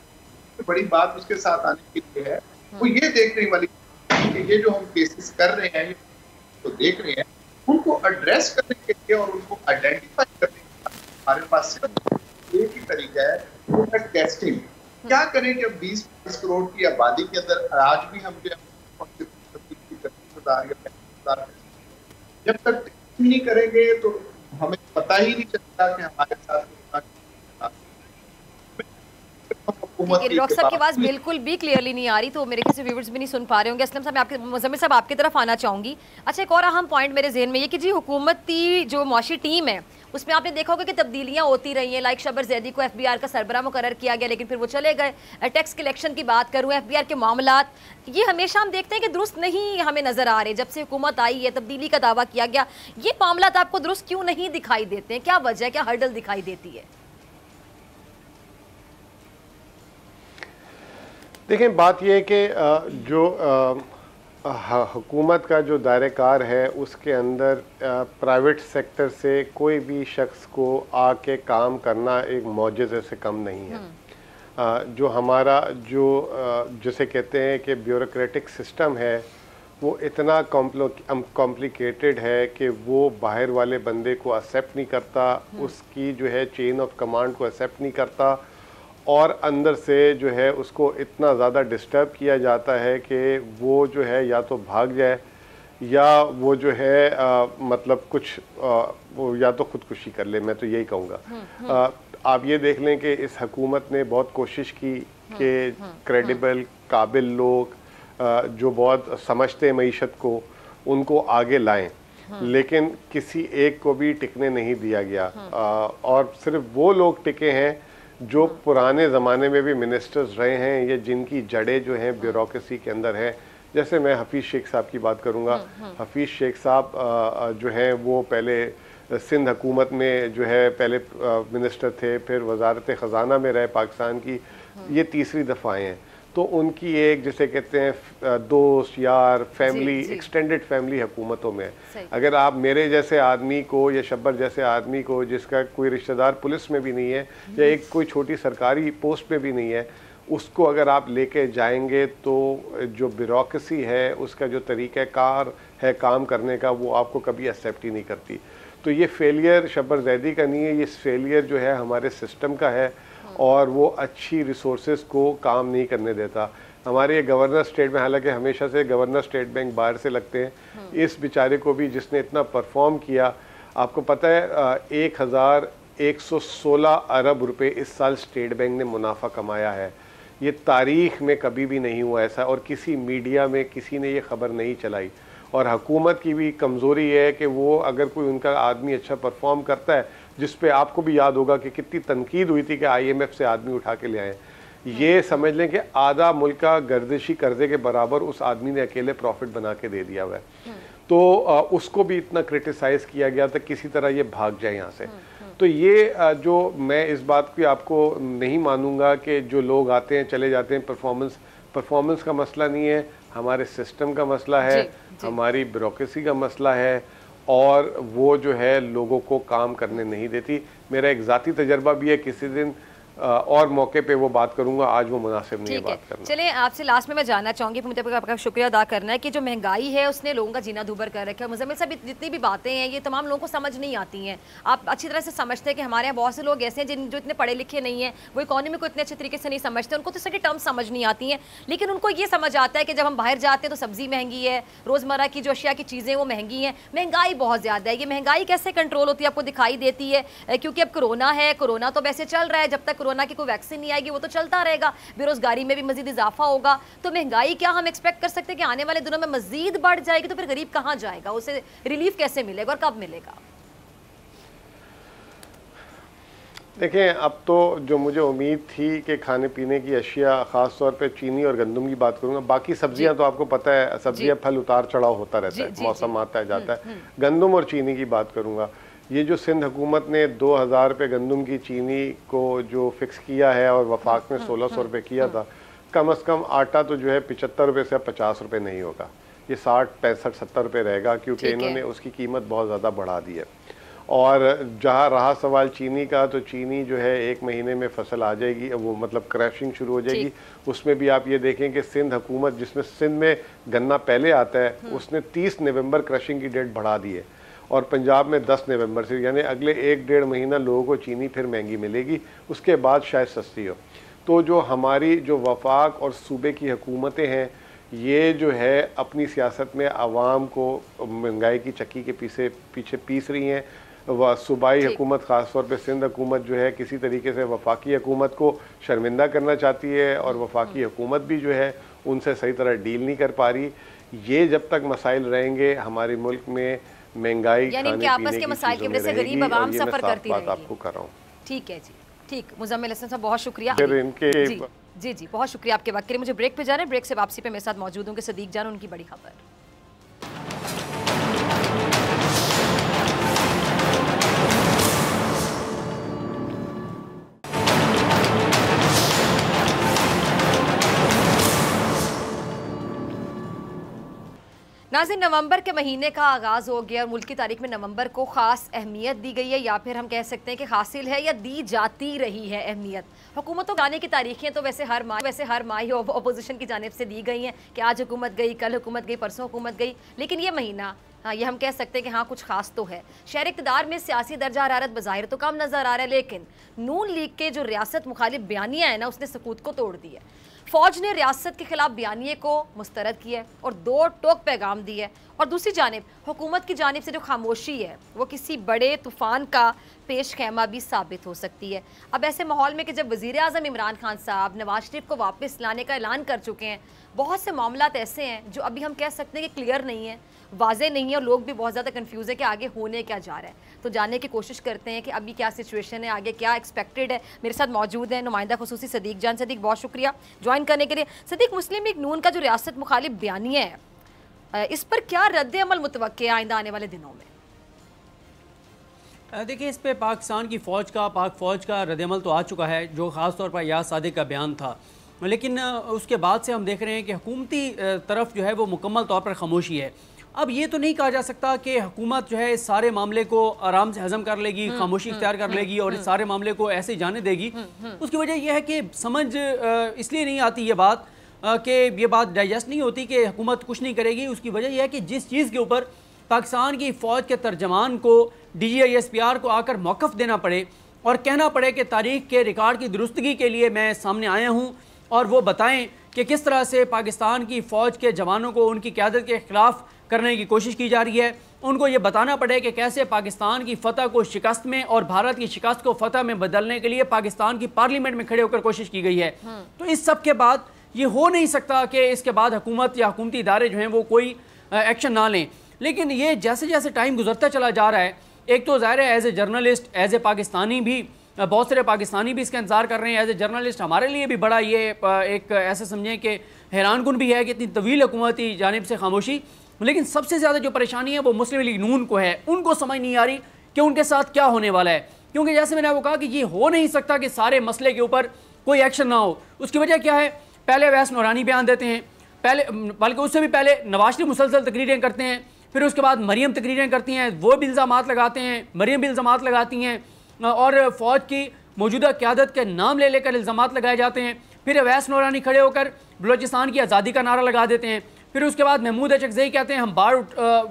बड़ी बात उसके साथ आने के लिए है वो ये देखने वाली कि ये जो हम केसेस कर रहे हैं तो देख रहे हैं उनको एड्रेस करने के लिए और उनको आइडेंटिफाई करने के लिए हमारे पास सिर्फ एक ही तरीका है वो है टेस्टिंग। क्या करें कि 20-22 करोड़ की आबादी के अंदर आज भी हम जब तक नहीं करेंगे तो हमें पता ही नहीं चलता कि हमारे साथ डॉक्टर साहब की आवाज़ बिल्कुल भी क्लियरली नहीं आ रही, तो मेरे किसी व्यूअर्स भी नहीं सुन पा रहे होंगे। असलम साहब मैं आपके मुज़म्मिल साहब आपकी तरफ आना चाहूँगी। अच्छा, एक और अहम पॉइंट मेरे जहन में ये कि जी हुकूमती जो मुआशी टीम है उसमें आपने देखा होगा कि तब्दीलियां होती रही हैं। लाइक शबर जैदी को FBI का सरबराह मुकर्रर किया गया लेकिन फिर वो चले गए। टैक्स कलेक्शन की बात करूँ, FBI के मामलात, ये हमेशा हम देखते हैं कि दुरुस्त नहीं हमें नज़र आ रहे। जब से हुकूमत आई है तब्दीली का दावा किया गया, ये मामलात आपको दुरुस्त क्यों नहीं दिखाई देते हैं? क्या वजह, क्या हर्डल दिखाई देती है? देखें, बात यह है कि जो हुकूमत का जो दायरेकार है उसके अंदर प्राइवेट सेक्टर से कोई भी शख्स को आके काम करना एक मौजज़े से कम नहीं है। जो हमारा जिसे कहते हैं कि ब्यूरोक्रेटिक सिस्टम है वो इतना कॉम्प्लिकेटेड है कि वो बाहर वाले बंदे को एक्सेप्ट नहीं करता, उसकी जो है चेन ऑफ कमांड को एक्सेप्ट नहीं करता और अंदर से जो है उसको इतना ज़्यादा डिस्टर्ब किया जाता है कि वो जो है या तो भाग जाए या वो जो है मतलब कुछ वो या तो खुदकुशी कर ले। मैं तो यही कहूँगा। आप ये देख लें कि इस हुकूमत ने बहुत कोशिश की कि क्रेडिबल काबिल लोग जो बहुत समझते हैं मईशत को उनको आगे लाएं, लेकिन किसी एक को भी टिकने नहीं दिया गया। और सिर्फ वो लोग टिके हैं जो पुराने ज़माने में भी मिनिस्टर्स रहे हैं या जिनकी जड़ें जो हैं ब्यूरोक्रेसी के अंदर हैं। जैसे मैं हफीज़ शेख साहब की बात करूंगा। हफीज़ शेख साहब जो हैं वो पहले सिंध हुकूमत में जो है पहले मिनिस्टर थे, फिर वजारत ख़जाना में रहे पाकिस्तान की, ये तीसरी दफ़ा आए हैं। तो उनकी एक जिसे कहते हैं दोस्त यार फैमिली एक्सटेंडेड फैमिली हुकूमतों में है। अगर आप मेरे जैसे आदमी को या शब्बर जैसे आदमी को जिसका कोई रिश्तेदार पुलिस में भी नहीं है या एक कोई छोटी सरकारी पोस्ट पे भी नहीं है, उसको अगर आप लेके जाएंगे तो जो ब्यूरोक्रेसी है उसका जो तरीक़ाकार है काम करने का वो आपको कभी एक्सेप्ट ही नहीं करती। तो ये फेलियर शब्बर जैदी का नहीं है, ये फेलियर जो है हमारे सिस्टम का है और वो अच्छी रिसोर्सेज को काम नहीं करने देता। हमारे गवर्नर स्टेट में, हालांकि हमेशा से गवर्नर स्टेट बैंक बाहर से लगते हैं, इस बेचारे को भी जिसने इतना परफॉर्म किया, आपको पता है 1116 अरब रुपए इस साल स्टेट बैंक ने मुनाफा कमाया है। ये तारीख में कभी भी नहीं हुआ ऐसा और किसी मीडिया में किसी ने ये खबर नहीं चलाई। और हुकूमत की भी कमज़ोरी है कि वो अगर कोई उनका आदमी अच्छा परफॉर्म करता है, जिस पे आपको भी याद होगा कि कितनी तनकीद हुई थी कि IMF से आदमी उठा के ले आए, ये समझ लें कि आधा मुल्क का गर्दिशी कर्जे के बराबर उस आदमी ने अकेले प्रॉफिट बना के दे दिया हुआ है। तो उसको भी इतना क्रिटिसाइज किया गया था किसी तरह ये भाग जाए यहाँ से। तो ये जो मैं इस बात की आपको नहीं मानूंगा कि जो लोग आते हैं चले जाते हैं, परफॉर्मेंस का मसला नहीं है, हमारे सिस्टम का मसला है, हमारी ब्यूरोक्रेसी का मसला है और वो जो है लोगों को काम करने नहीं देती। मेरा एक ज़ाती तजर्बा भी है, किसी दिन और मौके पे वो बात करूंगा, आज वो मुनासिब नहीं है बात करना। चलिए आपसे लास्ट में मैं जानना चाहूँगी, मुझे आपका शुक्रिया अदा करना है कि जो महंगाई है उसने लोगों का जीना दूभर कर रखा है। मुज़म्मिल साहब, जितनी भी बातें हैं ये तमाम लोगों को समझ नहीं आती हैं। आप अच्छी तरह से समझते हैं कि हमारे यहाँ बहुत से लोग ऐसे हैं जो इतने पढ़े लिखे नहीं हैं, वो इकॉनमी को इतने अच्छे तरीके से नहीं समझते, उनको तो सारी टर्म समझ नहीं आती हैं, लेकिन उनको ये समझ आता है कि जब हम बाहर जाते हैं तो सब्ज़ी महंगी है, रोज़मर्रा की जो अशिया की चीज़ें वो महंगी हैं, महंगाई बहुत ज़्यादा है। ये महंगाई कैसे कंट्रोल होती है आपको दिखाई देती है? क्योंकि अब कोरोना है, कोरोना तो वैसे चल रहा है, जब तक कोरोना की कोई वैक्सीन आएगी वो तो चलता रहेगा, बेरोजगारी में भी मजीद इजाफा होगा। तो महंगाई क्या हम एक्सपेक्ट कर सकते हैं कि आने वाले दिनों में मजीद बढ़ जाएगी? तो फिर गरीब कहां जाएगा, उसे रिलीफ कैसे मिलेगा और कब मिलेगा? देखें, अब तो जो मुझे उम्मीद थी कि खाने पीने की अशिया, ख़ास तौर पे चीनी और गंदम की बात करूंगा, बाकी सब्जियां तो आपको पता है सब्जियां फल उतार चढ़ाव होता रहता है, मौसम आता है जाता है। गंदम और चीनी की बात करूंगा, ये जो सिंध हुकूमत ने 2000 रुपये गंदम की चीनी को जो फिक्स किया है और वफाक में 1600 रुपये किया था, कम से कम आटा तो जो है 75 रुपये से 50 रुपये नहीं होगा, ये 60, 65, 70 रुपये रहेगा, क्योंकि इन्होंने उसकी कीमत बहुत ज़्यादा बढ़ा दी है। और जहाँ रहा सवाल चीनी का, तो चीनी जो है 1 महीने में फसल आ जाएगी, वो मतलब क्रैशिंग शुरू हो जाएगी। उसमें भी आप ये देखें कि सिंध हुकूमत, जिसमें सिंध में गन्ना पहले आता है, उसने 30 नवंबर क्रशिंग की डेट बढ़ा दी है और पंजाब में 10 नवंबर से, यानी अगले 1-1.5 महीना लोगों को चीनी फिर महंगी मिलेगी, उसके बाद शायद सस्ती हो। तो जो हमारी जो वफाक और सूबे की हुकूमतें हैं, ये जो है अपनी सियासत में आवाम को महंगाई की चक्की के पीछे पीस रही हैं। सूबाई हुकूमत, ख़ास तौर पे सिंध हुकूमत जो है किसी तरीके से वफाकी हुकूमत को शर्मिंदा करना चाहती है और वफाकी हुकूमत भी जो है उनसे सही तरह डील नहीं कर पा रही। ये जब तक मसाइल रहेंगे हमारे मुल्क में, महंगाई, यानी इनके आपस के मसाइल की वजह से गरीब आवाम सफ़र करती रहेगी। आपको कर रहा हूँ। ठीक है जी, ठीक। मुजम्मिल हसन साहब बहुत शुक्रिया। इनके जी बहुत शुक्रिया आपके वक्त के लिए। मुझे ब्रेक पे जाना है, ब्रेक से वापसी पे मेरे साथ मौजूद होंगे सदीक जान, उनकी बड़ी खबर। नाज़रीन, नवंबर के महीने का आगाज़ हो गया और मुल्क की तारीख में नवंबर को ख़ास अहमियत दी गई है, या फिर हम कह सकते हैं कि हासिल है या दी जाती रही है अहमियत। हुकूमतों को आने की तारीखें तो वैसे हर माह ही अपोजिशन की जानिब से दी गई हैं कि आज हुकूमत गई, कल हुकूमत गई, परसों हुकूमत गई, लेकिन ये महीना, हाँ, ये हम कह सकते हैं कि हाँ कुछ खास तो है। शहर इक़्तिदार में सियासी दर्जा हरारत बज़ाहिर तो कम नज़र आ रहा है, लेकिन नून लीग के जो रियासत मुखालिफ बयानिया है ना, उसने सकूत को तोड़ दिया। फ़ौज ने रियासत के खिलाफ बयानिए को मुस्तरद किया और 2 टोक पैगाम दिए, और दूसरी जानिब हुकूमत की जानिब से जो खामोशी है वो किसी बड़े तूफ़ान का पेश खैमा भी साबित हो सकती है। अब ऐसे माहौल में कि जब वज़ीर आज़म इमरान खान साहब नवाज शरीफ को वापस लाने का ऐलान कर चुके हैं, बहुत से मामलात ऐसे हैं जो अभी हम कह सकते हैं कि क्लियर नहीं है, वाज़े नहीं है, और लोग भी बहुत ज़्यादा कन्फ्यूज़ है कि आगे होने क्या जा रहा है। तो जानने की कोशिश करते हैं कि अभी क्या सिचुएशन है, आगे क्या एक्सपेक्टेड है। मेरे साथ मौजूद है नुमाइंदा खुसूसी सदीक जान। सदीक बहुत शुक्रिया ज्वाइन करने के लिए। सदीक, मुस्लिम लीग नून का जो रियासत मुखालिफ बयानिया है, इस पर क्या रद्द अमल मुतवक्के है आइंदा आने वाले दिनों में? देखिए, इस पे पाकिस्तान की फ़ौज का, पाक फ़ौज का रद्द-ए-अमल तो आ चुका है, जो ख़ास तौर पर याद सादिक का बयान था, लेकिन उसके बाद से हम देख रहे हैं कि हुकूमती तरफ जो है वो मुकम्मल तौर पर खामोशी है। अब ये तो नहीं कहा जा सकता कि हुकूमत जो है इस सारे मामले को आराम से हज़म कर लेगी, खामोशी इख्तियार कर लेगी और इस सारे मामले को ऐसे ही जाने देगी। उसकी वजह यह है कि समझ इसलिए नहीं आती ये बात कि ये बात डाइजेस्ट नहीं होती कि हुकूमत कुछ नहीं करेगी। उसकी वजह यह है कि जिस चीज़ के ऊपर पाकिस्तान की फ़ौज के तर्जमान को, DGISPR को आकर मौक़िफ़ देना पड़े और कहना पड़े कि तारीख़ के रिकॉर्ड की दुरुस्तगी के लिए मैं सामने आया हूँ, और वो बताएं कि किस तरह से पाकिस्तान की फ़ौज के जवानों को उनकी क़यादत के ख़िलाफ़ करने की कोशिश की जा रही है। उनको ये बताना पड़े कि कैसे पाकिस्तान की फ़तह को शिकस्त में और भारत की शिकस्त को फ़तह में बदलने के लिए पाकिस्तान की पार्लियामेंट में खड़े होकर कोशिश की गई है। तो इस सब के बाद ये हो नहीं सकता कि इसके बाद हुकूमत या हुकूमती इदारे जो हैं वो कोई एक्शन ना लें। लेकिन ये जैसे जैसे टाइम गुजरता चला जा रहा है, एक तो ज़ाहिर है as a journalist, as a Pakistani भी, बहुत सारे पाकिस्तानी भी इसका इंतज़ार कर रहे हैं। एज ए जर्नलिस्ट हमारे लिए भी बड़ा ये एक ऐसे समझें कि हैरानकुन भी है कि इतनी तवील हुकूमती जानिब से खामोशी। लेकिन सबसे ज़्यादा जो परेशानी है वो मुस्लिम लीग नून को है। उनको समझ नहीं आ रही कि उनके साथ क्या होने वाला है, क्योंकि जैसे मैंने आपको कहा कि ये हो नहीं सकता कि सारे मसले के ऊपर कोई एक्शन ना हो। उसकी वजह क्या है? पहले अवैस नूरानी बयान देते हैं, पहले बल्कि उससे भी पहले नवाज शरीफ मुसलसल तकरीरें करते हैं, फिर उसके बाद मरियम तकरीरें करती हैं, वो भी इल्ज़ामात लगाते हैं, मरियम भी इल्ज़ामात लगाती हैं, और फ़ौज की मौजूदा क़यादत के नाम ले लेकर इल्ज़ामात लगाए जाते हैं। फिर अवैस नूरानी खड़े होकर बलूचिस्तान की आज़ादी का नारा लगा देते हैं। फिर उसके बाद महमूद अचकज़ई कहते हैं हम बाढ़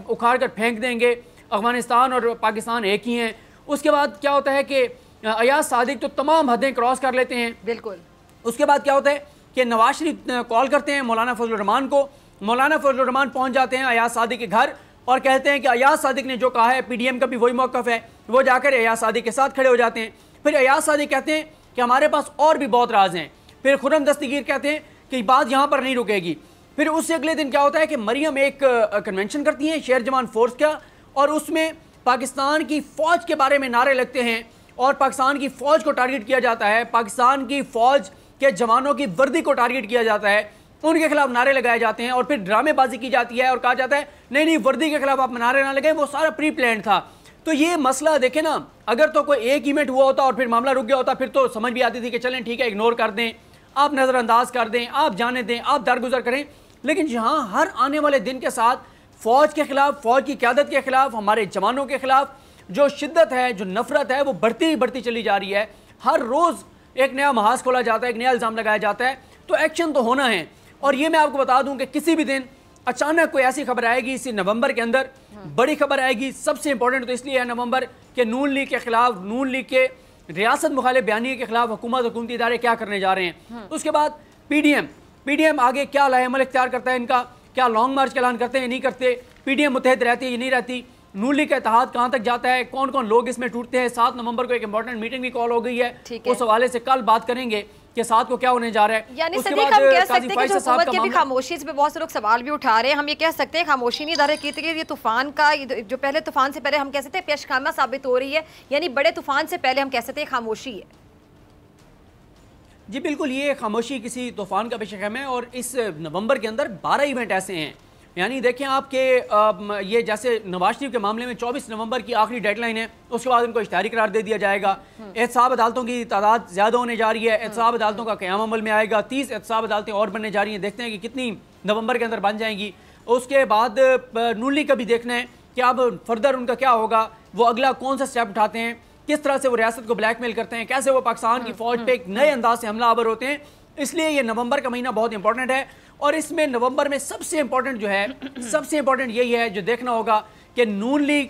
उखाड़ कर फेंक देंगे, अफ़गानिस्तान और पाकिस्तान एक ही हैं। उसके बाद क्या होता है कि अयाज सादिक तो तमाम हदें क्रॉस कर लेते हैं। बिल्कुल। उसके बाद क्या होता है कि नवाज शरीफ कॉल करते हैं मौलाना फजलुर रहमान को, मौलाना फजलुर रहमान पहुँच जाते हैं अयाज सादिक के घर और कहते हैं कि अयाज सादिक ने जो कहा है, PDM का भी वही मौक़िफ़ है, वो जाकर अयाज सादिक के साथ खड़े हो जाते हैं। फिर अयाज सादिक कहते हैं कि हमारे पास और भी बहुत राज हैं। फिर खुर्रम दस्तगीर कहते हैं कि बात यहाँ पर नहीं रुकेगी। फिर उससे अगले दिन क्या होता है कि मरियम एक कन्वेंशन करती हैं शेर जवान फोर्स का, और उसमें पाकिस्तान की फ़ौज के बारे में नारे लगते हैं और पाकिस्तान की फ़ौज को टारगेट किया जाता है, पाकिस्तान की फ़ौज के जवानों की वर्दी को टारगेट किया जाता है, उनके खिलाफ नारे लगाए जाते हैं और फिर ड्रामेबाजी की जाती है और कहा जाता है नहीं नहीं वर्दी के खिलाफ आप नारे ना लगाएं, वो सारा प्री प्लान था। तो ये मसला देखें ना, अगर तो कोई एक इवेंट हुआ होता और फिर मामला रुक गया होता, फिर तो समझ भी आती थी कि चलें ठीक है, इग्नोर कर दें, आप नज़रअंदाज कर दें, आप जाने दें, आप दरगुजर करें। लेकिन जहाँ हर आने वाले दिन के साथ फ़ौज के ख़िलाफ़, फ़ौज की क़यादत के ख़िलाफ़, हमारे जवानों के ख़िलाफ़ जो शिद्दत है, जो नफ़रत है, वो बढ़ती चली जा रही है। हर रोज़ एक नया महाज खोला जाता है, एक नया इल्ज़ाम लगाया जाता है, तो एक्शन तो होना है। और ये मैं आपको बता दूं कि किसी भी दिन अचानक कोई ऐसी खबर आएगी, इसी नवंबर के अंदर बड़ी खबर आएगी। सबसे इंपॉर्टेंट तो इसलिए है नवंबर के नून लीग के खिलाफ, नून लीग के रियासत मुखालिफ बयानी के खिलाफ हुकूमत, हुकूमती इदारे क्या करने जा रहे हैं। उसके बाद पीडीएम आगे क्या लाएमल इख्तियार करता है, इनका क्या लॉन्ग मार्च का ऐलान करते हैं, नहीं करते, पीडीएम मुतहद रहती है या नहीं रहती, नून लीग का इत्तेहाद कहाँ तक जाता है, कौन कौन लोग इसमें टूटते हैं। 7 नवंबर को एक इंपॉर्टेंट मीटिंग भी कॉल हो गई है, उस हवाले से कल बात करेंगे कि 7 को क्या होने जा रहा है। यानी सदीक हम कह सकते हैं कि जो हुकूमत की भी खामोशी, इस पे बहुत से लोग सवाल भी उठा रहे हैं। हम ये कह सकते हैं खामोशी नहीं दायरे की थी, ये तूफान का जो पहले तूफान से पहले हम कह सकते हैं पेशखाना साबित हो रही है, यानी बड़े तूफान से पहले हम कह सकते हैं खामोशी है। जी बिल्कुल, ये खामोशी किसी तूफान का पेशखाना है। और इस नवंबर के अंदर 12 इवेंट ऐसे हैं, यानी देखें आपके ये जैसे नवाज शरीफ के मामले में 24 नवंबर की आखिरी डेडलाइन है, उसके बाद इनको इश्तिहारी करार दे दिया जाएगा। एहतसाब अदालतों की तादाद ज़्यादा होने जा रही है, एहतसाब अदालतों का क़याम अमल में आएगा। 30 एहतसाब अदालतें और बनने जा रही हैं, देखते हैं कि कितनी नवंबर के अंदर बन जाएंगी। उसके बाद नून लीग का भी देखना है कि अब फर्दर उनका क्या होगा, वो अगला कौन सा स्टेप उठाते हैं, किस तरह से वो रियासत को ब्लैकमेल करते हैं, कैसे वो पाकिस्तान की फ़ौज पर एक नए अंदाज से हमला आवर होते हैं। इसलिए ये नवंबर का महीना बहुत इंपॉर्टेंट है। और इसमें नवंबर में सबसे इंपॉर्टेंट जो है, सबसे इंपॉर्टेंट यही है जो देखना होगा कि नून लीग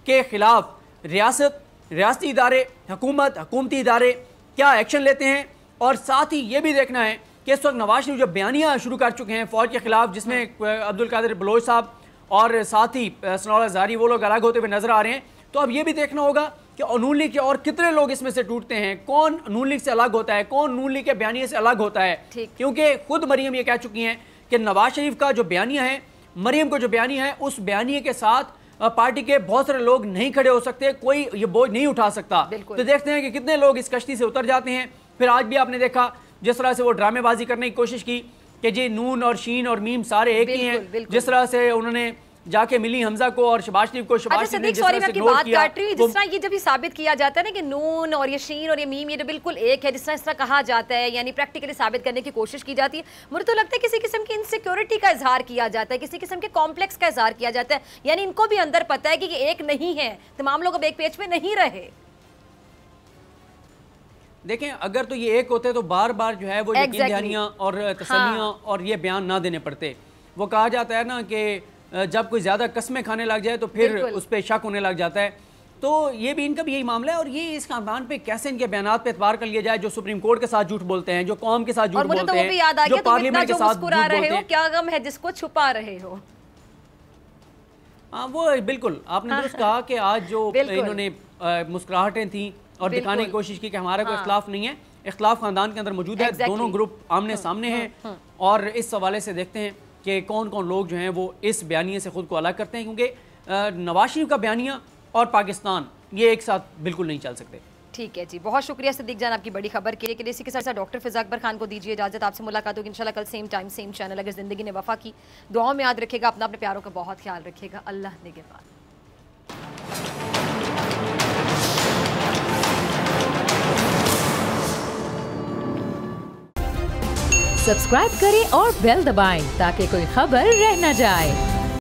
के खिलाफ रियासती इदारे, हुकूमत, हुकूमती इदारे क्या एक्शन लेते हैं। और साथ ही ये भी देखना है कि इस वक्त नवाज शरीफ जो बयानियाँ शुरू कर चुके हैं फ़ौज के खिलाफ, जिसमें अब्दुल कादिर बलोच साहब और साथ ही सनाउल्लाह ज़ाहरी वो लोग अलग होते हुए नजर आ रहे हैं। तो अब ये भी देखना होगा कि नून लीग के और कितने लोग इसमें से टूटते हैं, कौन नून लीग से अलग होता है, कौन नून लीग के बयानिए से अलग होता है। क्योंकि खुद मरियम ये कह चुकी हैं कि नवाज शरीफ का जो बयानिया है, मरियम को जो बयानिया है, उस बयानिए के साथ पार्टी के बहुत सारे लोग नहीं खड़े हो सकते, कोई ये बोझ नहीं उठा सकता। तो देखते हैं कि कितने लोग इस कश्ती से उतर जाते हैं। फिर आज भी आपने देखा जिस तरह से वो ड्रामेबाजी करने की कोशिश की कि जी नून और शीन और मीम सारे एक ही हैं, जिस तरह से उन्होंने जाके मिली हमजा को और शबाज शरीफ को। अच्छा सदीक, सॉरी मैं आपकी बात काट रही हूँ, जिस तरह ये जब साबित किया जाता है ना कि नून और ये शीन और ये मीम ये तो बिल्कुल एक है, जिस तरह इस तरह कहा जाता है, यानी प्रैक्टिकली साबित करने की कोशिश की जाती है, मुझे तो लगता है किसी किस्म की इनसिक्योरिटी का इजहार किया जाता है, किसी किस्म के कॉम्प्लेक्स का इजहार किया जाता है। यानी इनको भी अंदर पता है कि ये एक नहीं है, तमाम लोग अब एक पेज पे नहीं रहे। देखें अगर तो ये एक होते तो बार बार जो है वो यकीन दहानियां और तसल्लियां और ये बयान ना देने पड़ते। वो कहा जाता है ना कि जब कोई ज़्यादा कस्में खाने लग जाए तो फिर उस पर शक होने लग जाता है। तो ये भी इनका भी यही मामला है। और ये इस खानदान पे कैसे इनके बयानात पे एतबार कर लिया जाए, जो सुप्रीम कोर्ट के साथ झूठ बोलते हैं, जो कौम के साथ झूठ बोलते हैं, जो पार्लियामेंट के साथ झूठ बोलते हैं। क्या गम है जिसको छुपा रहे हो। हाँ वो बिल्कुल आपने दुरुस्त कहा कि आज जो इन्होंने मुस्कुराहटें थी और दिखाने की कोशिश की कि हमारा कोई इख्तिलाफ नहीं है, इख्तिलाफ खानदान के अंदर मौजूद है, दोनों ग्रुप आमने सामने हैं। और इस हवाले से देखते हैं कि कौन कौन लोग जो हैं वो इस बयानिए से खुद को अलग करते हैं, क्योंकि नवाज शरीफ का बयानिया और पाकिस्तान ये एक साथ बिल्कुल नहीं चल सकते। ठीक है जी, बहुत शुक्रिया सदीक जान आपकी बड़ी खबर के लिए। इसी के साथ डॉक्टर फिज़ा अकबर खान को दीजिए इजाजत, आपसे मुलाकात होगी इंशाल्लाह कल सेम टाइम सेम चैनल। अगर जिंदगी ने वफा की, दुआओं में याद रखेगा, अपने प्यारों का बहुत ख्याल रखेगा। अल्लाह निगहबान। सब्सक्राइब करें और बेल दबाएं ताकि कोई खबर रह न जाए।